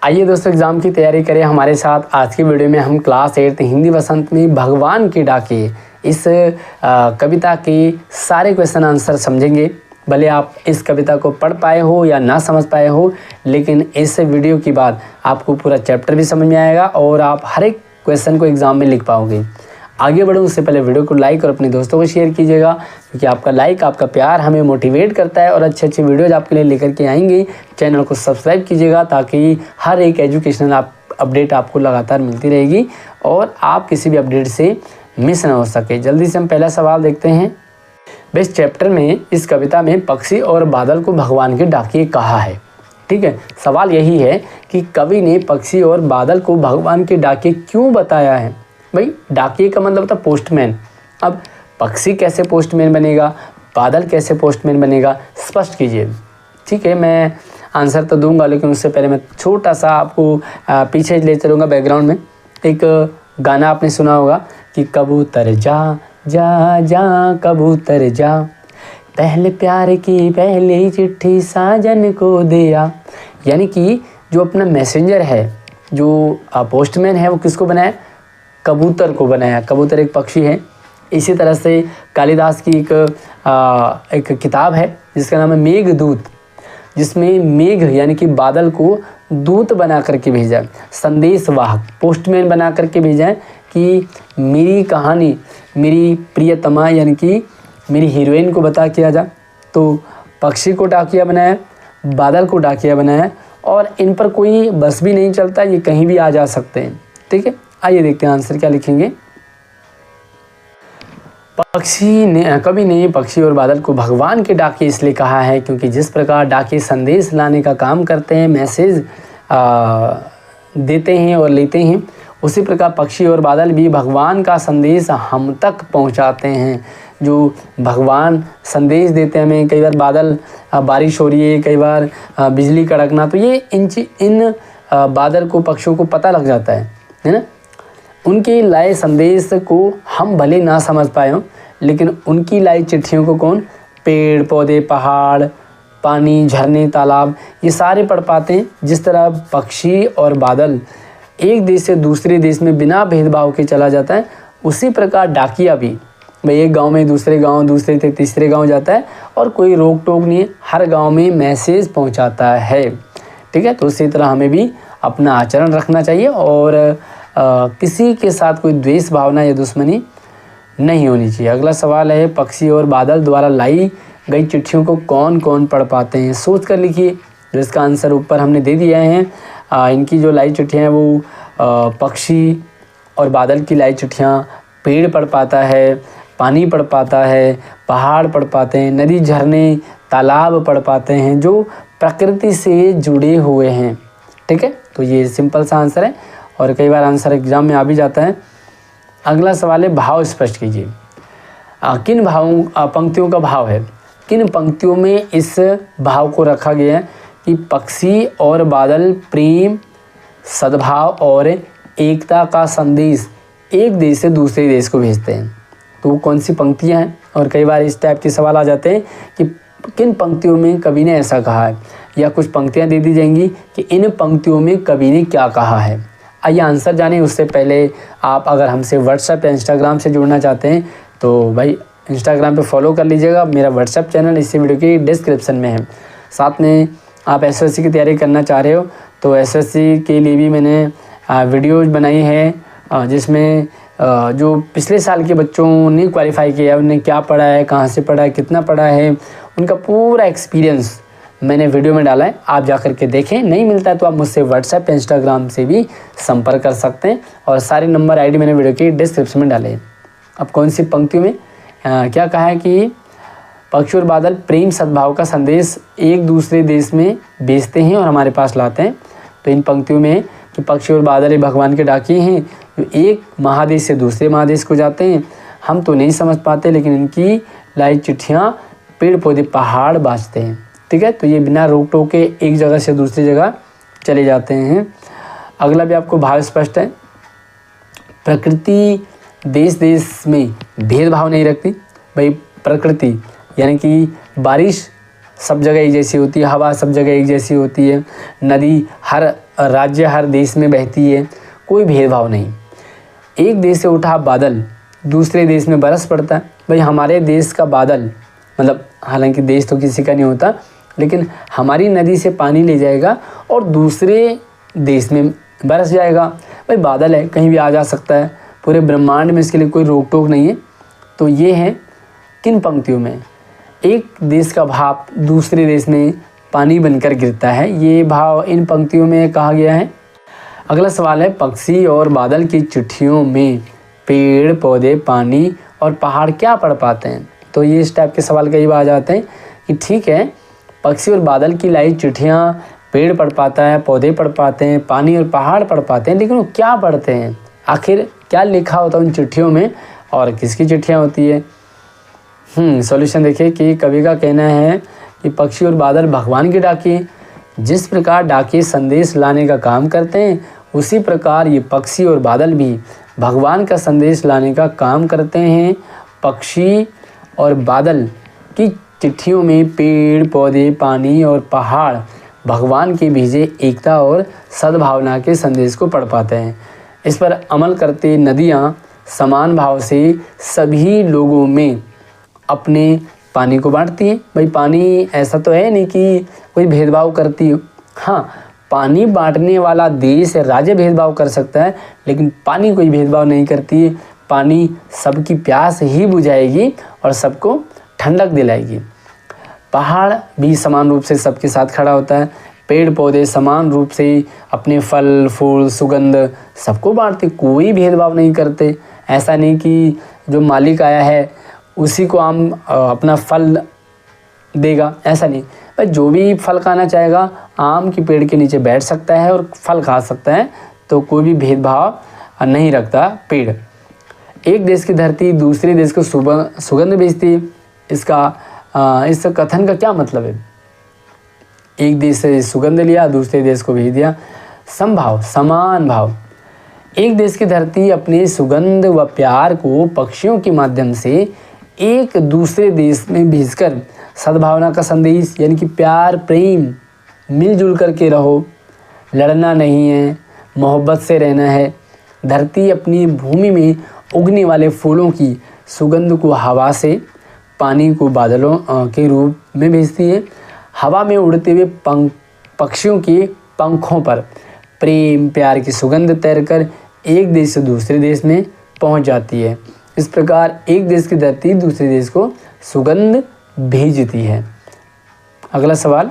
आइए दोस्तों एग्ज़ाम की तैयारी करें हमारे साथ। आज की वीडियो में हम क्लास 8 हिंदी वसंत में भगवान के डाके इस कविता के सारे क्वेश्चन आंसर समझेंगे। भले आप इस कविता को पढ़ पाए हो या ना समझ पाए हो, लेकिन इस वीडियो के बाद आपको पूरा चैप्टर भी समझ में आएगा और आप हर एक क्वेश्चन को एग्ज़ाम में लिख पाओगे। आगे बढ़ूँ उससे पहले वीडियो को लाइक और अपने दोस्तों को शेयर कीजिएगा, क्योंकि आपका लाइक, आपका प्यार हमें मोटिवेट करता है और अच्छे अच्छे वीडियोज़ आपके लिए लेकर के आएंगे। चैनल को सब्सक्राइब कीजिएगा ताकि हर एक एजुकेशनल अपडेट आपको लगातार मिलती रहेगी और आप किसी भी अपडेट से मिस ना हो सके। जल्दी से हम पहला सवाल देखते हैं। इस चैप्टर में, इस कविता में पक्षी और बादल को भगवान के डाकिए कहा है। ठीक है, सवाल यही है कि कवि ने पक्षी और बादल को भगवान के डाकिए क्यों बताया है। भाई डाकिए का मतलब था पोस्टमैन। अब पक्षी कैसे पोस्टमैन बनेगा, बादल कैसे पोस्टमैन बनेगा, स्पष्ट कीजिए। ठीक है, मैं आंसर तो दूंगा, लेकिन उससे पहले मैं छोटा सा आपको पीछे ले चलूँगा। बैकग्राउंड में एक गाना आपने सुना होगा कि कबूतर जा जा जा कबूतर जा, पहले प्यार की पहली चिट्ठी साजन को दिया। यानी कि जो अपना मैसेंजर है, जो पोस्टमैन है, वो किसको बनाया, कबूतर को बनाया। कबूतर एक पक्षी है। इसी तरह से कालिदास की एक किताब है जिसका नाम है मेघदूत, जिसमें मेघ यानी कि बादल को दूत बना करके भेजा है, संदेशवाहक, पोस्टमैन बना करके भेजा है कि मेरी कहानी मेरी प्रियतमा यानी कि मेरी हीरोइन को बता के आ जा। तो पक्षी को डाकिया बनाया, बादल को डाकिया बनाया और इन पर कोई बस भी नहीं चलता, ये कहीं भी आ जा सकते हैं। ठीक है, आइए देखते हैं आंसर क्या लिखेंगे। कवि ने पक्षी और बादल को भगवान के डाके इसलिए कहा है क्योंकि जिस प्रकार डाके संदेश लाने का काम करते हैं, मैसेज देते हैं और लेते हैं, उसी प्रकार पक्षी और बादल भी भगवान का संदेश हम तक पहुंचाते हैं। जो भगवान संदेश देते हैं हमें, कई बार बादल, बारिश हो रही है, कई बार बिजली कड़कना, तो ये इन बादल को, पक्षियों को पता लग जाता है ना। उनके लाए संदेश को हम भले ना समझ पाए हों, लेकिन उनकी लाई चिट्ठियों को कौन, पेड़ पौधे, पहाड़, पानी, झरने, तालाब, ये सारे पढ़ पाते हैं। जिस तरह पक्षी और बादल एक देश से दूसरे देश में बिना भेदभाव के चला जाता है, उसी प्रकार डाकिया भी भाई एक गांव में दूसरे गांव, दूसरे से तीसरे गांव जाता है और कोई रोक टोक नहीं है, हर गांव में मैसेज पहुंचाता है। ठीक है, तो उसी तरह हमें भी अपना आचरण रखना चाहिए और किसी के साथ कोई द्वेष भावना या दुश्मनी नहीं होनी चाहिए। अगला सवाल है, पक्षी और बादल द्वारा लाई गई चिट्ठियों को कौन कौन पढ़ पाते हैं, सोच कर लिखिए। तो इसका आंसर ऊपर हमने दे दिया है। इनकी जो लाई चिट्ठियाँ हैं वो पक्षी और बादल की लाई चिट्ठियाँ पेड़ पढ़ पाता है, पानी पढ़ पाता है, पहाड़ पढ़ पाते हैं, नदी, झरने, तालाब पढ़ पाते हैं, जो प्रकृति से जुड़े हुए हैं। ठीक है, तो ये सिंपल सा आंसर है और कई बार आंसर एग्जाम में आ भी जाता है। अगला सवाल है, भाव स्पष्ट कीजिए। किन पंक्तियों का भाव है, किन पंक्तियों में इस भाव को रखा गया है कि पक्षी और बादल प्रेम, सद्भाव और एकता का संदेश एक देश से दूसरे देश को भेजते हैं। तो वो कौन सी पंक्तियां हैं, और कई बार इस टाइप के सवाल आ जाते हैं कि किन पंक्तियों में कवि ने ऐसा कहा है, या कुछ पंक्तियां दे दी जाएंगी कि इन पंक्तियों में कवि ने क्या कहा है। आइए आंसर जाने उससे पहले आप अगर हमसे व्हाट्सएप या इंस्टाग्राम से जुड़ना चाहते हैं तो भाई इंस्टाग्राम पे फॉलो कर लीजिएगा। मेरा व्हाट्सएप चैनल इसी वीडियो की डिस्क्रिप्शन में है। साथ में आप एसएससी की तैयारी करना चाह रहे हो तो एसएससी के लिए भी मैंने वीडियोज़ बनाई है, जिसमें जो पिछले साल के बच्चों ने क्वालिफाई किया, उन्हें क्या पढ़ा है, कहाँ से पढ़ा है, कितना पढ़ा है, उनका पूरा एक्सपीरियंस मैंने वीडियो में डाला है। आप जा कर के देखें। नहीं मिलता है तो आप मुझसे व्हाट्सएप इंस्टाग्राम से भी संपर्क कर सकते हैं और सारे नंबर आईडी मैंने वीडियो की डिस्क्रिप्शन में डाले हैं। अब कौन सी पंक्तियों में क्या कहा है कि पक्षी और बादल प्रेम सद्भाव का संदेश एक दूसरे देश में भेजते हैं और हमारे पास लाते हैं। तो इन पंक्तियों में कि पक्षी और बादल भगवान के डाकिए हैं जो एक महादेश से दूसरे महादेश को जाते हैं। हम तो नहीं समझ पाते, लेकिन इनकी लाई चिट्ठियाँ पेड़ पौधे, पहाड़ बाँचते हैं। ठीक है, तो ये बिना रोक टोक के एक जगह से दूसरी जगह चले जाते हैं। अगला भी आपको भाव स्पष्ट है। प्रकृति देश देश में भेदभाव नहीं रखती। भाई प्रकृति यानी कि बारिश सब जगह एक जैसी होती है, हवा सब जगह एक जैसी होती है, नदी हर राज्य हर देश में बहती है, कोई भेदभाव नहीं। एक देश से उठा बादल दूसरे देश में बरस पड़ता है। भाई हमारे देश का बादल, मतलब हालांकि देश तो किसी का नहीं होता, लेकिन हमारी नदी से पानी ले जाएगा और दूसरे देश में बरस जाएगा। भाई बादल है, कहीं भी आ जा सकता है, पूरे ब्रह्मांड में इसके लिए कोई रोक टोक नहीं है। तो ये है किन पंक्तियों में, एक देश का भाप दूसरे देश में पानी बनकर गिरता है, ये भाव इन पंक्तियों में कहा गया है। अगला सवाल है, पक्षी और बादल की चिट्ठियों में पेड़ पौधे पानी और पहाड़ क्या पढ़ पाते हैं? तो ये इस टाइप के सवाल कई बार आ जाते हैं कि ठीक है, पक्षी और बादल की लाई चिट्ठियाँ पेड़ पढ़ पाता है, पौधे पढ़ पाते हैं, पानी और पहाड़ पढ़ पाते हैं, लेकिन वो क्या पढ़ते हैं? आखिर क्या लिखा होता है उन चिट्ठियों में और किसकी चिट्ठियाँ होती है? सॉल्यूशन देखिए कि कवि का कहना है कि पक्षी और बादल भगवान के डाकिए। जिस प्रकार डाकिए संदेश लाने का काम करते हैं, उसी प्रकार ये पक्षी और बादल भी भगवान का संदेश लाने का काम करते हैं। पक्षी और बादल की चिट्ठियों में पेड़ पौधे पानी और पहाड़ भगवान के भेजे एकता और सद्भावना के संदेश को पढ़ पाते हैं। इस पर अमल करते नदियाँ समान भाव से सभी लोगों में अपने पानी को बांटती हैं। भाई पानी ऐसा तो है नहीं कि कोई भेदभाव करती हो। हाँ, पानी बांटने वाला देश राज्य भेदभाव कर सकता है, लेकिन पानी कोई भेदभाव नहीं करती है। पानी सबकी प्यास ही बुझाएगी और सबको ठंडक दिलाएगी। पहाड़ भी समान रूप से सबके साथ खड़ा होता है। पेड़ पौधे समान रूप से अपने फल फूल सुगंध सबको बांटते, कोई भेदभाव नहीं करते। ऐसा नहीं कि जो मालिक आया है उसी को आम अपना फल देगा, ऐसा नहीं। भाई जो भी फल खाना चाहेगा आम के पेड़ के नीचे बैठ सकता है और फल खा सकता है, तो कोई भी भेदभाव नहीं रखता पेड़। एक देश की धरती दूसरे देश को सुगंध भेजती है। इस कथन का क्या मतलब है? एक देश से सुगंध लिया, दूसरे देश को भेज दिया। समभाव, समान भाव। एक देश की धरती अपने सुगंध व प्यार को पक्षियों के माध्यम से एक दूसरे देश में भेजकर सद्भावना का संदेश, यानी कि प्यार प्रेम मिलजुल करके रहो, लड़ना नहीं है, मोहब्बत से रहना है। धरती अपनी भूमि में उगने वाले फूलों की सुगंध को हवा से, पानी को बादलों के रूप में भेजती है। हवा में उड़ते हुए पक्षियों के पंखों पर प्रेम प्यार की सुगंध तैरकर एक देश से दूसरे देश में पहुंच जाती है। इस प्रकार एक देश की धरती दूसरे देश को सुगंध भेजती है। अगला सवाल,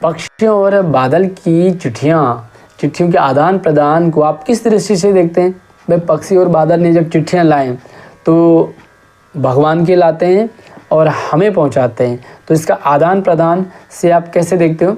पक्षियों और बादल की चिट्ठियों के आदान प्रदान को आप किस दृष्टि से देखते हैं? भाई पक्षी और बादल ने जब चिट्ठियाँ लाएं तो भगवान के लाते हैं और हमें पहुंचाते हैं, तो इसका आदान प्रदान से आप कैसे देखते हो?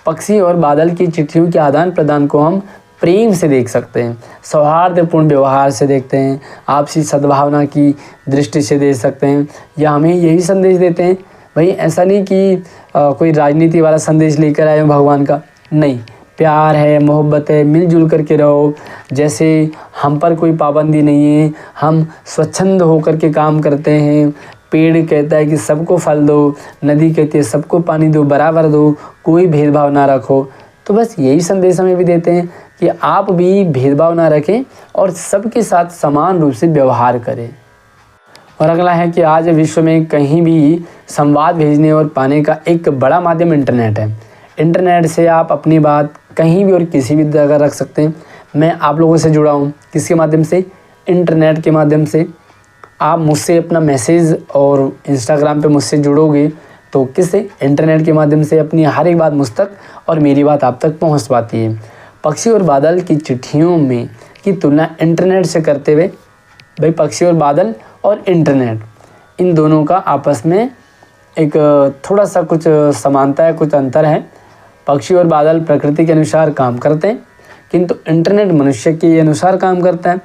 पक्षी और बादल की चिट्ठियों के आदान प्रदान को हम प्रेम से देख सकते हैं, सौहार्दपूर्ण व्यवहार से देखते हैं, आपसी सद्भावना की दृष्टि से देख सकते हैं, या हमें यही संदेश देते हैं। भाई ऐसा नहीं कि कोई राजनीति वाला संदेश लेकर आए हो भगवान का, नहीं, प्यार है, मोहब्बत है, मिलजुल करके रहो। जैसे हम पर कोई पाबंदी नहीं है, हम स्वच्छंद होकर के काम करते हैं। पेड़ कहता है कि सबको फल दो, नदी कहती है सबको पानी दो, बराबर दो, कोई भेदभाव ना रखो। तो बस यही संदेश हमें भी देते हैं कि आप भी भेदभाव ना रखें और सबके साथ समान रूप से व्यवहार करें। और अगला है कि आज विश्व में कहीं भी संवाद भेजने और पाने का एक बड़ा माध्यम इंटरनेट है। इंटरनेट से आप अपनी बात कहीं भी और किसी भी जगह रख सकते हैं। मैं आप लोगों से जुड़ा हूँ, किसके माध्यम से? इंटरनेट के माध्यम से। आप मुझसे अपना मैसेज और इंस्टाग्राम पे मुझसे जुड़ोगे तो किससे? इंटरनेट के माध्यम से अपनी हर एक बात मुझ तक और मेरी बात आप तक पहुंच पाती है। पक्षी और बादल की चिट्ठियों में की तुलना इंटरनेट से करते हुए, भाई पक्षी और बादल और इंटरनेट, इन दोनों का आपस में एक थोड़ा सा कुछ समानता है, कुछ अंतर है। पक्षी और बादल प्रकृति के अनुसार काम करते हैं, किंतु इंटरनेट मनुष्य के अनुसार काम करता है।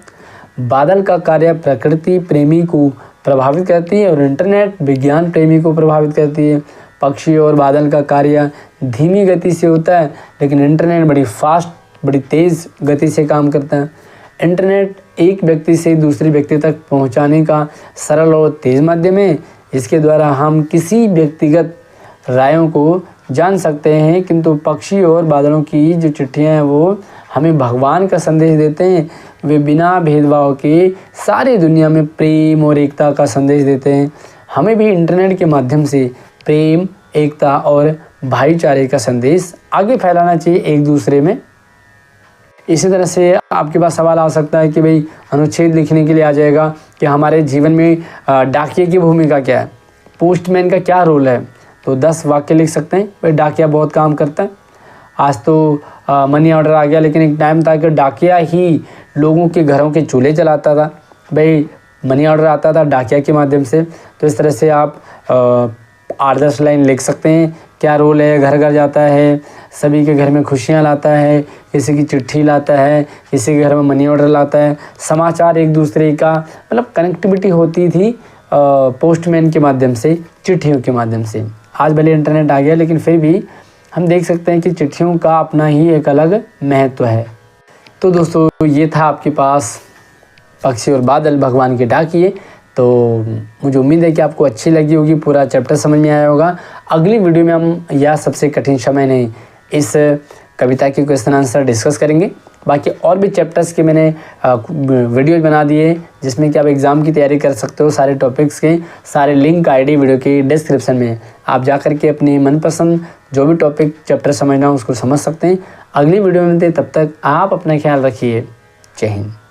बादल का कार्य प्रकृति प्रेमी को प्रभावित करती है और इंटरनेट विज्ञान प्रेमी को प्रभावित करती है। पक्षी और बादल का कार्य धीमी गति से होता है, लेकिन इंटरनेट बड़ी फास्ट, बड़ी तेज़ गति से काम करता है। इंटरनेट एक व्यक्ति से दूसरे व्यक्ति तक पहुंचाने का सरल और तेज़ माध्यम है। इसके द्वारा हम किसी व्यक्तिगत रायों को जान सकते हैं, किंतु पक्षी और बादलों की जो चिट्ठियाँ हैं वो हमें भगवान का संदेश देते हैं। वे बिना भेदभाव के सारी दुनिया में प्रेम और एकता का संदेश देते हैं। हमें भी इंटरनेट के माध्यम से प्रेम, एकता और भाईचारे का संदेश आगे फैलाना चाहिए एक दूसरे में। इसी तरह से आपके पास सवाल आ सकता है कि भाई अनुच्छेद लिखने के लिए आ जाएगा कि हमारे जीवन में डाकिये की भूमिका क्या है, पोस्टमैन का क्या रोल है। तो 10 वाक्य लिख सकते हैं। भाई डाकिया बहुत काम करता है। आज तो मनी ऑर्डर आ गया, लेकिन एक टाइम था कि डाकिया ही लोगों के घरों के चूल्हे चलाता था। भाई मनी ऑर्डर आता था डाकिया के माध्यम से। तो इस तरह से आप 8-10 लाइन लिख सकते हैं। क्या रोल है, घर घर जाता है, सभी के घर में खुशियाँ लाता है, किसी की चिट्ठी लाता है, किसी के घर में मनी ऑर्डर लाता है, समाचार एक दूसरे का, मतलब कनेक्टिविटी होती थी पोस्टमैन के माध्यम से, चिट्ठियों के माध्यम से। आज भले इंटरनेट आ गया, लेकिन फिर भी हम देख सकते हैं कि चिट्ठियों का अपना ही एक अलग महत्व है। तो दोस्तों ये था आपके पास पक्षी और बादल भगवान के डाकिये। तो मुझे उम्मीद है कि आपको अच्छी लगी होगी, पूरा चैप्टर समझ में आया होगा। अगली वीडियो में हम यह सबसे कठिन समय नहीं इस कविता के क्वेश्चन आंसर डिस्कस करेंगे। बाकी और भी चैप्टर्स के मैंने वीडियो बना दिए जिसमें कि आप एग्ज़ाम की तैयारी कर सकते हो। सारे टॉपिक्स के सारे लिंक आईडी वीडियो के डिस्क्रिप्शन में आप जा कर के अपनी मनपसंद जो भी टॉपिक चैप्टर समझना हो उसको समझ सकते हैं। अगली वीडियो में मिलते हैं, तब तक आप अपना ख्याल रखिए। जय हिंद।